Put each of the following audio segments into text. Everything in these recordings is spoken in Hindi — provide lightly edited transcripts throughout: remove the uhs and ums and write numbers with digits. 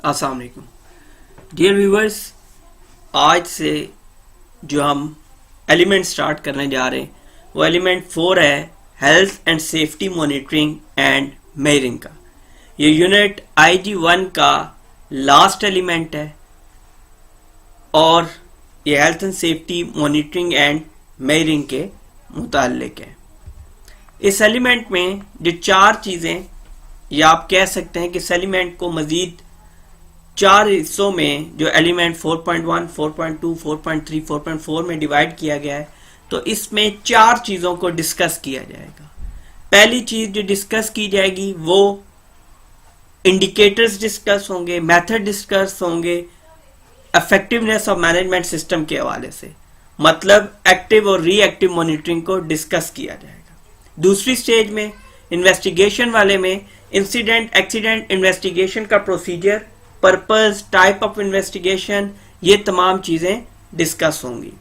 अस्सलाम वालेकुम डियर व्यूवर्स, आज से जो हम एलिमेंट स्टार्ट करने जा रहे हैं वो एलिमेंट 4 है, health and safety monitoring and measuring का। ये यूनिट IG1 का लास्ट एलिमेंट है और ये health and safety monitoring and measuring के मुताल्लिक है। इस एलिमेंट में जो 4 चीज़ें, या आप कह सकते हैं कि इस एलिमेंट को मजीद 4 हिस्सों में जो एलिमेंट 4.1, 4.2, 4.3, 4.4 में डिवाइड किया गया है, तो इसमें 4 चीज़ों को डिस्कस किया जाएगा। पहली चीज़ जो डिस्कस की जाएगी वो इंडिकेटर्स डिस्कस होंगे, मेथड डिस्कस होंगे, इफेक्टिवनेस ऑफ मैनेजमेंट सिस्टम के हवाले से, मतलब एक्टिव और रिएक्टिव मॉनिटरिंग को डिस्कस किया जाएगा। दूसरी स्टेज में इन्वेस्टिगेशन वाले में इंसिडेंट एक्सीडेंट इन्वेस्टिगेशन का procedure, purpose, type of investigation, ये तमाम चीजें डिस्कस होंगी।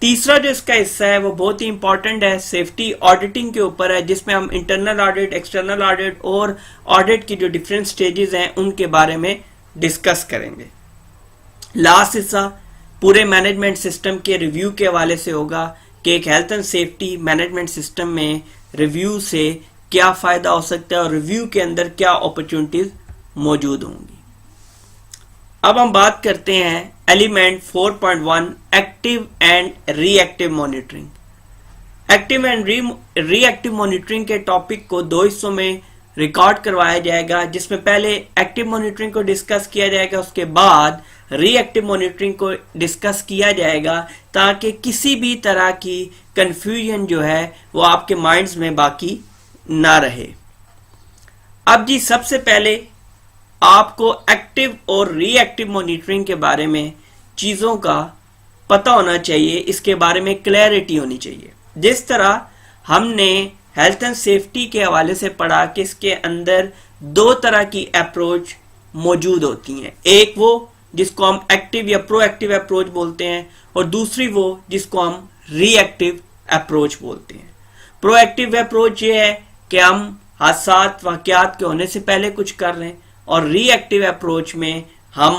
तीसरा जो इसका हिस्सा है वो बहुत ही इंपॉर्टेंट है, सेफ्टी ऑडिटिंग के ऊपर है, जिसमें हम इंटरनल ऑडिट, एक्सटर्नल ऑडिट और ऑडिट की जो डिफरेंट स्टेजेस हैं उनके बारे में डिस्कस करेंगे। लास्ट हिस्सा पूरे मैनेजमेंट सिस्टम के रिव्यू के हवाले से होगा कि एक health and safety management system में रिव्यू से क्या फायदा हो सकता है और रिव्यू के अंदर क्या अपॉर्चुनिटीज मौजूद होंगी। अब हम बात करते हैं element 4.1 active and reactive monitoring. Active and reactive monitoring के टॉपिक को 2 हिस्सों में रिकॉर्ड करवाया जाएगा, जिसमें पहले एक्टिव मॉनिटरिंग को डिस्कस किया जाएगा, उसके बाद रिएक्टिव मॉनिटरिंग को डिस्कस किया जाएगा, ताकि किसी भी तरह की कंफ्यूजन जो है वो आपके माइंड्स में बाकी ना रहे। अब जी सबसे पहले आपको एक्टिव और रिएक्टिव मॉनिटरिंग के बारे में चीजों का पता होना चाहिए, इसके बारे में क्लैरिटी होनी चाहिए। जिस तरह हमने हेल्थ एंड सेफ्टी के हवाले से पढ़ा कि इसके अंदर 2 तरह की अप्रोच मौजूद होती हैं, एक वो जिसको हम एक्टिव या प्रोएक्टिव अप्रोच बोलते हैं और दूसरी वो जिसको हम रिएक्टिव अप्रोच बोलते हैं। प्रोएक्टिव अप्रोच ये है कि हम हादसात वाक़यात के होने से पहले कुछ कर रहे हैं, और रिएक्टिव अप्रोच में हम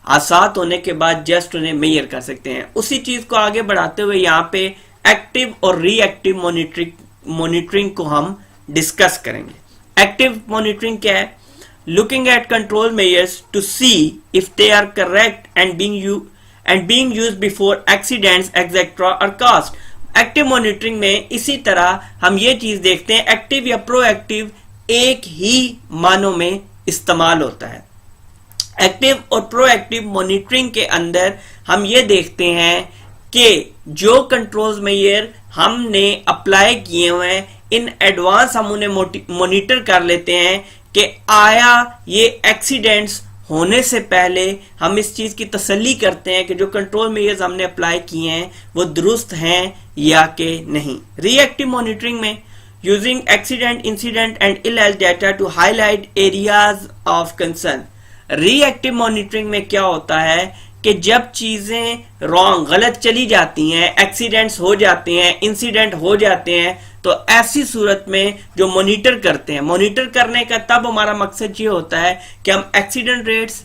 हादसात होने के बाद जस्ट उन्हें मेजर कर सकते हैं। उसी चीज को आगे बढ़ाते हुए यहाँ पे एक्टिव और रिएक्टिव मॉनिटरिंग को हम डिस्कस करेंगे। एक्टिव मॉनिटरिंग क्या है? Looking at control measures to see if they are correct and being used before accidents etcetera और कास्ट। एक्टिव मॉनिटरिंग में इसी तरह हम ये चीज देखते हैं, एक्टिव या प्रोएक्टिव एक ही मानों में इस्तेमाल होता है। एक्टिव और प्रोएक्टिव मॉनिटरिंग के अंदर हम ये देखते हैं कि जो कंट्रोल्स मेजर हमने अप्लाई किए हुए हैं, इन एडवांस हम उन्हें मॉनिटर कर लेते हैं कि आया ये एक्सीडेंट्स होने से पहले हम इस चीज की तसल्ली करते हैं कि जो कंट्रोल मेजर्स हमने अप्लाई किए हैं वो दुरुस्त हैं या कि नहीं। रिएक्टिव मॉनिटरिंग में using accident, incident and ill health data to highlight areas of concern. Reactive monitoring में क्या होता है कि जब चीजें रॉन्ग, गलत चली जाती हैं, एक्सीडेंट्स हो जाते हैं, इंसिडेंट हो जाते हैं, तो ऐसी सूरत में जो मॉनिटर करते हैं, मॉनिटर करने का तब हमारा मकसद ये होता है कि हम एक्सीडेंट रेट्स,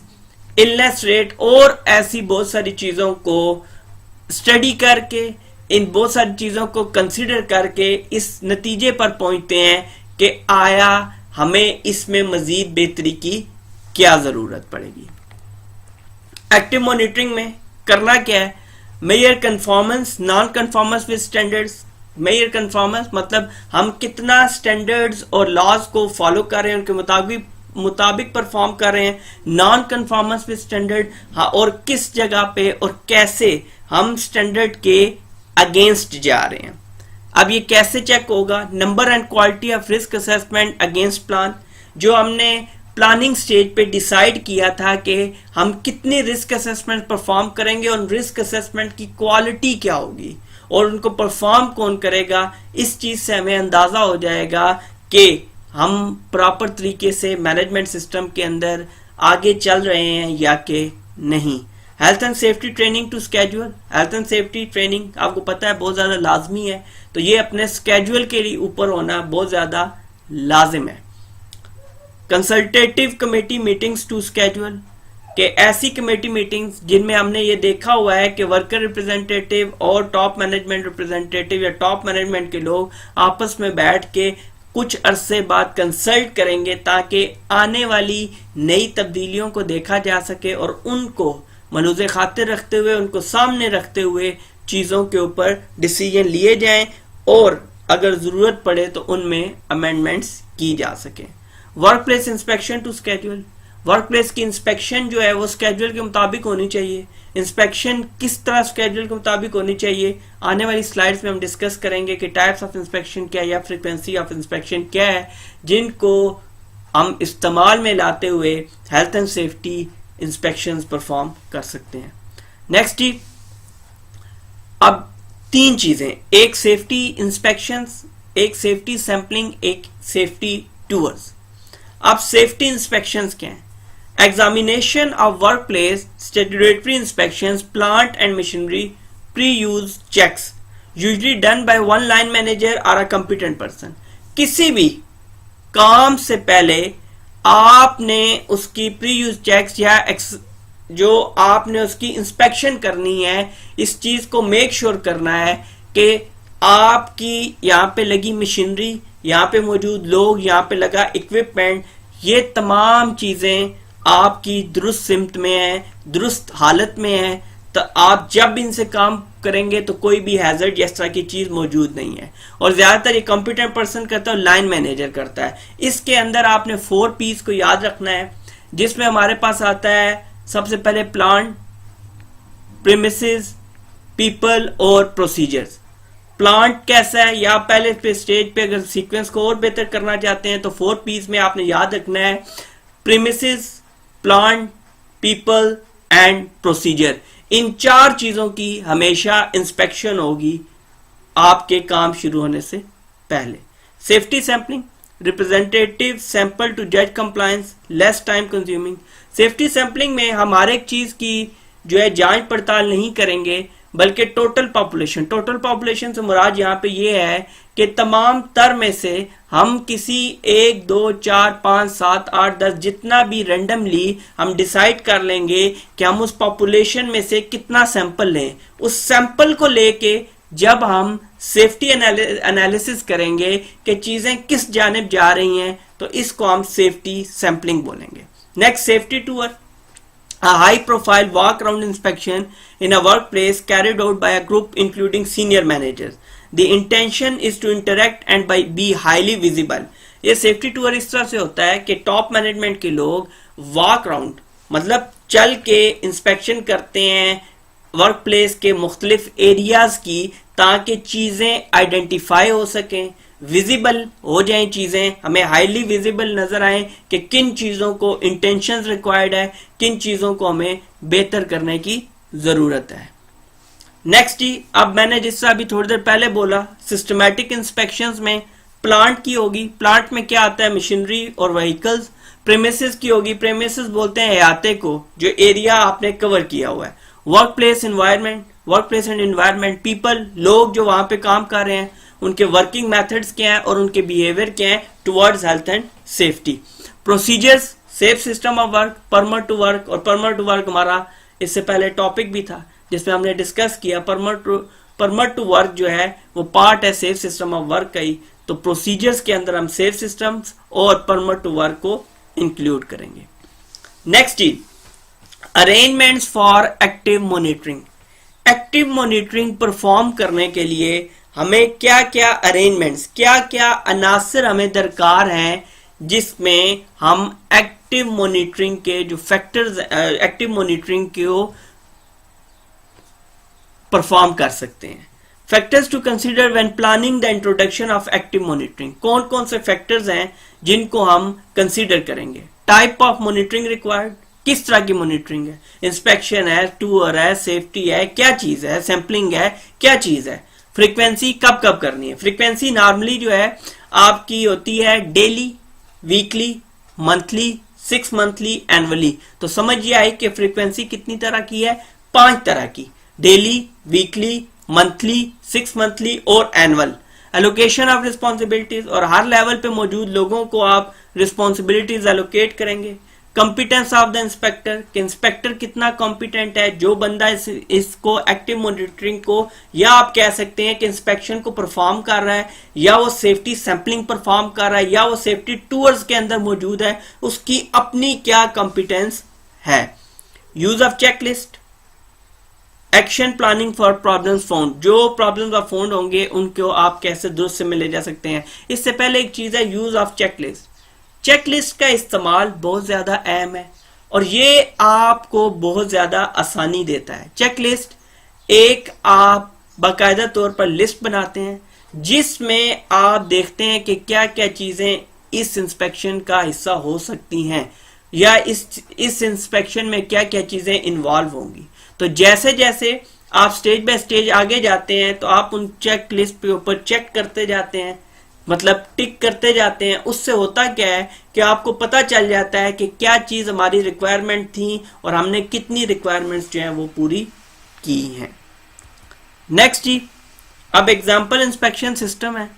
इलनेस रेट और ऐसी बहुत सारी चीजों को स्टडी करके, इन बहुत सारी चीजों को कंसीडर करके इस नतीजे पर पहुंचते हैं कि आया हमें इसमें मजीद बेहतरी की क्या जरूरत पड़ेगी। एक्टिव मॉनिटरिंग में करना क्या है? Measure conformance, non conformance with standards. Measure conformance मतलब हम कितना स्टैंडर्ड्स और लॉज को फॉलो कर रहे हैं, उनके मुताबिक परफॉर्म कर रहे हैं। नॉन कन्फॉर्मेंस विद स्टैंडर्ड, हाँ, और किस जगह पे और कैसे हम स्टैंडर्ड के अगेंस्ट जा रहे हैं। अब ये कैसे चेक होगा? Number and quality of risk assessment against plan. जो हमने प्लानिंग स्टेज पे डिसाइड किया था कि हम कितनी रिस्क असेसमेंट परफॉर्म करेंगे और रिस्क असेसमेंट की क्वालिटी क्या होगी और उनको परफॉर्म कौन करेगा, इस चीज से हमें अंदाजा हो जाएगा कि हम प्रॉपर तरीके से मैनेजमेंट सिस्टम के अंदर आगे चल रहे हैं या कि नहीं। Health and safety training to schedule. Health and safety training आपको पता है बहुत ज्यादा लाजमी है, तो ये अपने स्केड्यूल के लिए ऊपर होना बहुत ज्यादा लाजिम है। Consultative committee meetings to schedule. कि ऐसी कमेटी मीटिंग्स जिनमें हमने ये देखा हुआ है कि वर्कर रिप्रेजेंटेटिव और टॉप मैनेजमेंट रिप्रेजेंटेटिव या टॉप मैनेजमेंट के लोग आपस में बैठ के कुछ अरसे बाद कंसल्ट करेंगे ताकि आने वाली नई तब्दीलियों को देखा जा सके और उनको मलूज़े खातिर रखते हुए, उनको सामने रखते हुए चीज़ों के ऊपर डिसीजन लिए जाएं और अगर ज़रूरत पड़े तो उनमें अमेंडमेंट्स की जा सके। Workplace inspection to schedule, workplace की इंस्पेक्शन जो है वो स्केड्यूल के मुताबिक होनी चाहिए। इंस्पेक्शन किस तरह स्केड्यूल के मुताबिक होनी चाहिए, आने वाली स्लाइड्स में हम डिस्कस करेंगे कि टाइप्स ऑफ इंस्पेक्शन क्या है या फ्रीक्वेंसी ऑफ इंस्पेक्शन क्या है जिनको हम इस्तेमाल में लाते हुए health and safety inspections perform कर सकते हैं। नेक्स्ट जी, अब 3 चीजें, एक सेफ्टी इंस्पेक्शंस, एक सेफ्टी सैंपलिंग, एक सेफ्टी टूर्स। अब सेफ्टी इंस्पेक्शंस क्या हैं? Examination of workplace, statutory inspections, plant and machinery, pre-use checks, usually done by one line manager or a competent person. किसी भी काम से पहले आपने उसकी pre-use checks या जो आपने उसकी इंस्पेक्शन करनी है, इस चीज को मेक श्योर करना है कि आपकी यहाँ पे लगी मशीनरी, यहाँ पे मौजूद लोग, यहाँ पे लगा इक्विपमेंट, ये तमाम चीजें आपकी दुरुस्त सिमत में है, दुरुस्त हालत में है। तो आप जब इनसे काम करेंगे तो कोई भी हैजर्ड या इस तरह की चीज मौजूद नहीं है। और ज्यादातर ये कंप्यूटर पर्सन करता है, लाइन मैनेजर करता है। इसके अंदर आपने 4 P's को याद रखना है, जिसमें हमारे पास आता है सबसे पहले प्लांट, प्रीमिसेस, पीपल और प्रोसीजर्स। प्लांट कैसा है, या पहले पे स्टेज पे अगर सीक्वेंस को और बेहतर करना चाहते हैं तो 4 P's में आपने याद रखना है premises, plant, people and procedure. इन 4 चीजों की हमेशा इंस्पेक्शन होगी आपके काम शुरू होने से पहले। Safety sampling, representative sample to जज compliance, less time consuming. Safety sampling में हम हर एक चीज की जो है जांच पड़ताल नहीं करेंगे, बल्कि टोटल पॉपुलेशन से मुराद यहाँ पे ये है कि तमाम तर में से हम किसी 1, 2, 4, 5, 7, 8, 10 जितना भी रेंडमली हम डिसाइड कर लेंगे कि हम उस पॉपुलेशन में से कितना सैंपल लें। उस सैंपल को लेके जब हम सेफ्टी एनालिसिस करेंगे कि चीजें किस जानिब जा रही हैं, तो इसको हम सेफ्टी सैंपलिंग बोलेंगे। Next, safety tour, a high profile walk around inspection in a workplace carried out by a group including senior managers. The intention is to interact and be highly visible. ये सेफ्टी टूर इस तरह से होता है कि टॉप मैनेजमेंट के लोग वॉक अराउंड मतलब चल के इंस्पेक्शन करते हैं वर्क प्लेस के मुख्तलिफ एरियाज की, ताकि चीजें आइडेंटिफाई हो सकें, विजिबल हो जाएं, चीजें हमें हाईली विजिबल नजर आए कि किन चीजों को इंटेंशंस रिक्वायर्ड है, किन चीजों को हमें बेहतर करने की जरूरत है। नेक्स्ट ही, अब मैंने जिससे अभी थोड़ी देर पहले बोला, सिस्टमैटिक इंस्पेक्शंस में प्लांट की होगी। प्लांट में क्या आता है? मशीनरी और व्हीकल्स। प्रेमिसेस की होगी, प्रेमिसेस बोलते हैं अहाते को, जो एरिया आपने कवर किया हुआ है। Work place environment, work place and environment, people, लोग जो वहां पे काम कर रहे हैं, उनके वर्किंग मेथड्स क्या हैं और उनके बिहेवियर क्या हैं towards health and safety. Procedures, safe system of work, permit to work, और परमिट टू वर्क हमारा इससे पहले टॉपिक भी था जिसमें हमने डिस्कस किया। परमिट टू वर्क जो है वो पार्ट है सेफ सिस्टम ऑफ वर्क का ही। तो प्रोसीजर्स के अंदर हम सेफ सिस्टम्स और परमिट टू वर्क को इंक्लूड करेंगे। Next G, arrangements for active monitoring. Active monitoring perform करने के लिए हमें क्या क्या अरेंजमेंट्स, क्या क्या अनासर हमें दरकार हैं जिसमें हम एक्टिव मॉनिटरिंग के जो फैक्टर्स, एक्टिव मॉनिटरिंग को परफॉर्म कर सकते हैं। Factors to consider when planning the introduction of active monitoring. कौन कौन से फैक्टर्स हैं जिनको हम कंसीडर करेंगे? टाइप ऑफ मॉनिटरिंग रिक्वायर्ड, किस तरह की मॉनिटरिंग है? इंस्पेक्शन है, टूर है, सेफ्टी है, क्या चीज है? सैंपलिंग है, क्या चीज है? फ्रीक्वेंसी कब कब करनी है? फ्रीक्वेंसी नॉर्मली जो है आपकी होती है daily, weekly, monthly, 6 monthly, annually. तो समझिए आई कि फ्रीक्वेंसी कितनी तरह की है? 5 तरह की, डेली, वीकली, मंथली, 6 मंथली और एनुअल। एलोकेशन ऑफ रिस्पॉन्सिबिलिटीज, और हर लेवल पे मौजूद लोगों को आप रिस्पॉन्सिबिलिटीज एलोकेट करेंगे। कंपिटेंस ऑफ द इंस्पेक्टर, कि इंस्पेक्टर कितना कॉम्पिटेंट है, जो बंदा इसको एक्टिव मॉनिटरिंग को, या आप कह सकते हैं कि इंस्पेक्शन को परफॉर्म कर रहा है, या वो सेफ्टी सैंपलिंग परफॉर्म कर रहा है, या वो सेफ्टी टूर्स के अंदर मौजूद है, उसकी अपनी क्या कॉम्पिटेंस है। Use of checklist, action planning for problems found, जो प्रॉब्लम्स आप फाउंड होंगे उनको आप कैसे दुरुस्त से में ले जा सकते हैं। इससे पहले एक चीज है यूज ऑफ चेकलिस्ट। चेकलिस्ट का इस्तेमाल बहुत ज्यादा अहम है और ये आपको बहुत ज्यादा आसानी देता है। चेकलिस्ट एक आप बाकायदा तौर पर लिस्ट बनाते हैं जिसमें आप देखते हैं कि क्या क्या चीजें इस इंस्पेक्शन का हिस्सा हो सकती हैं, या इस इंस्पेक्शन में क्या क्या चीजें इन्वॉल्व होंगी। तो जैसे जैसे आप स्टेज बाय स्टेज आगे जाते हैं तो आप उन चेक लिस्ट के ऊपर चेक करते जाते हैं, मतलब टिक करते जाते हैं। उससे होता क्या है कि आपको पता चल जाता है कि क्या चीज हमारी रिक्वायरमेंट थी और हमने कितनी रिक्वायरमेंट्स जो है वो पूरी की हैं। नेक्स्ट जी, अब एग्जाम्पल इंस्पेक्शन सिस्टम है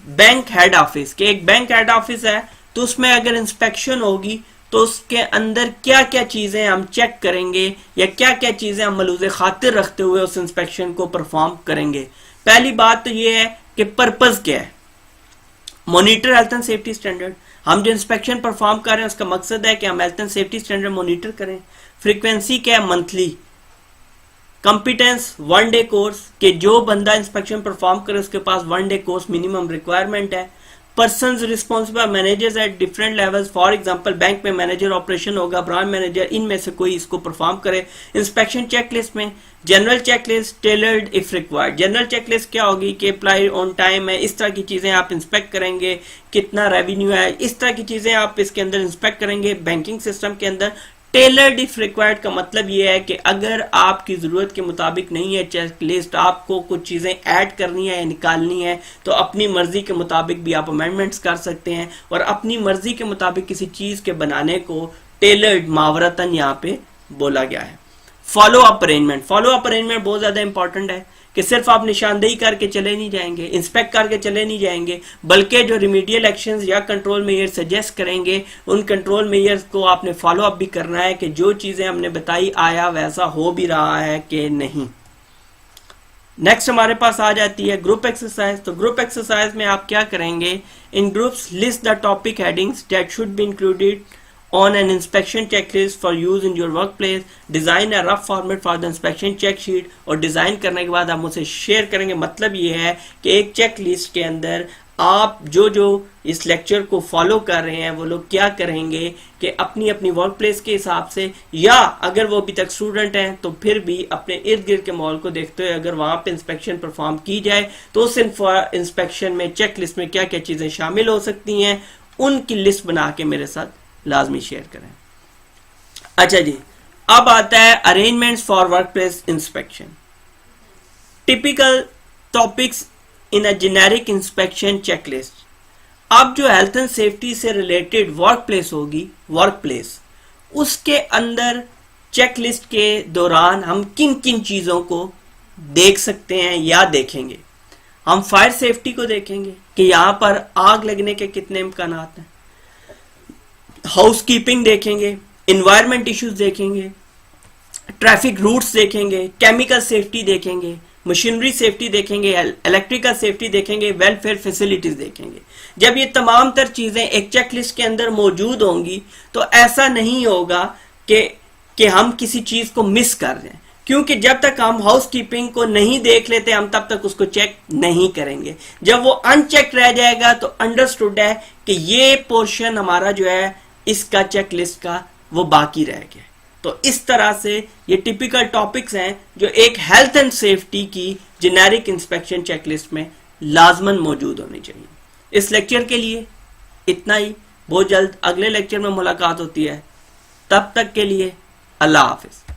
बैंक हेड ऑफिस के। एक बैंक हेड ऑफिस है तो उसमें अगर इंस्पेक्शन होगी तो उसके अंदर क्या क्या चीजें हम चेक करेंगे या क्या क्या चीजें हम मलूज़े खातिर रखते हुए उस इंस्पेक्शन को परफॉर्म करेंगे। पहली बात तो ये है कि पर्पस क्या है। Monitor health and safety standard, हम जो इंस्पेक्शन परफॉर्म कर रहे हैं उसका मकसद है कि हम health and safety standard monitor करें। फ्रीक्वेंसी क्या है, मंथली। कंपिटेंस 1 डे कोर्स, के जो बंदा इंस्पेक्शन परफॉर्म करे उसके पास 1 डे कोर्स मिनिमम रिक्वायरमेंट है। Persons responsible managers at different levels, for example bank में मैनेजर ऑपरेशन होगा, ब्रांच मैनेजर, इनमें से कोई इसको परफॉर्म करे। इंस्पेक्शन चेकलिस्ट में general checklist, tailored if required. General checklist क्या होगी कि अप्लाई ऑन टाइम है, इस तरह की चीजें आप इंस्पेक्ट करेंगे, कितना रेवेन्यू है, इस तरह की चीजें आप इसके अंदर इंस्पेक्ट करेंगे बैंकिंग सिस्टम के अंदर। टेलर्ड इफ रिक्वायर्ड का मतलब यह है कि अगर आपकी जरूरत के मुताबिक नहीं है चेकलिस्ट, आपको कुछ चीजें ऐड करनी है या निकालनी है, तो अपनी मर्जी के मुताबिक भी आप अमेंडमेंट्स कर सकते हैं और अपनी मर्जी के मुताबिक किसी चीज के बनाने को टेलर्ड मावरतन यहाँ पे बोला गया है। Follow up arrangement, follow up arrangement बहुत ज्यादा इंपॉर्टेंट है कि सिर्फ आप निशानदेही करके चले नहीं जाएंगे, इंस्पेक्ट करके चले नहीं जाएंगे, बल्कि जो रिमीडियल एक्शंस या कंट्रोल मेजर सजेस्ट करेंगे उन कंट्रोल मेजर्स को आपने फॉलो अप भी करना है कि जो चीजें हमने बताई आया वैसा हो भी रहा है कि नहीं। नेक्स्ट हमारे पास आ जाती है ग्रुप एक्सरसाइज। तो ग्रुप एक्सरसाइज में आप क्या करेंगे, in groups list the topic headings that should be included on an inspection checklist for use in your workplace, design a rough format for the inspection check sheet, और डिजाइन करने के बाद आप मुझसे शेयर करेंगे। मतलब ये है कि एक चेक लिस्ट के अंदर आप जो जो इस लेक्चर को फॉलो कर रहे हैं वो लोग क्या करेंगे कि अपनी अपनी वर्क प्लेस के हिसाब से, या अगर वो अभी तक स्टूडेंट हैं तो फिर भी अपने इर्द गिर्द के माहौल को देखते हुए अगर वहां पे इंस्पेक्शन परफॉर्म की जाए तो उस इंस्पेक्शन में चेक लिस्ट में क्या क्या चीजें शामिल हो सकती हैं उनकी लिस्ट बना के मेरे साथ लाजमी शेयर करें। अच्छा जी, अब आता है arrangements for workplace inspection. Typical topics in a generic inspection checklist. अब जो हेल्थ एंड सेफ्टी से रिलेटेड वर्कप्लेस होगी, वर्कप्लेस, उसके अंदर चेकलिस्ट के दौरान हम किन किन चीजों को देख सकते हैं या देखेंगे। हम फायर सेफ्टी को देखेंगे कि यहां पर आग लगने के कितने इम्कान हैं, हाउसकीपिंग देखेंगे, इन्वायरमेंट इश्यूज देखेंगे, ट्रैफिक रूट्स देखेंगे, केमिकल सेफ्टी देखेंगे, मशीनरी सेफ्टी देखेंगे, इलेक्ट्रिकल सेफ्टी देखेंगे, वेलफेयर फैसिलिटीज देखेंगे। जब ये तमाम तर चीजें एक चेकलिस्ट के अंदर मौजूद होंगी तो ऐसा नहीं होगा कि हम किसी चीज को मिस कर रहे हैं, क्योंकि जब तक हम हाउसकीपिंग को नहीं देख लेते हम तब तक उसको चेक नहीं करेंगे। जब वो अनचेक रह जाएगा तो अंडरस्टूड है कि ये पोर्शन हमारा जो है इसका चेकलिस्ट का वो बाकी रह गया। तो इस तरह से ये टिपिकल टॉपिक्स हैं जो एक हेल्थ एंड सेफ्टी की जेनेरिक इंस्पेक्शन चेकलिस्ट में लाजमन मौजूद होनी चाहिए। इस लेक्चर के लिए इतना ही। बहुत जल्द अगले लेक्चर में मुलाकात होती है, तब तक के लिए अल्लाह हाफिज।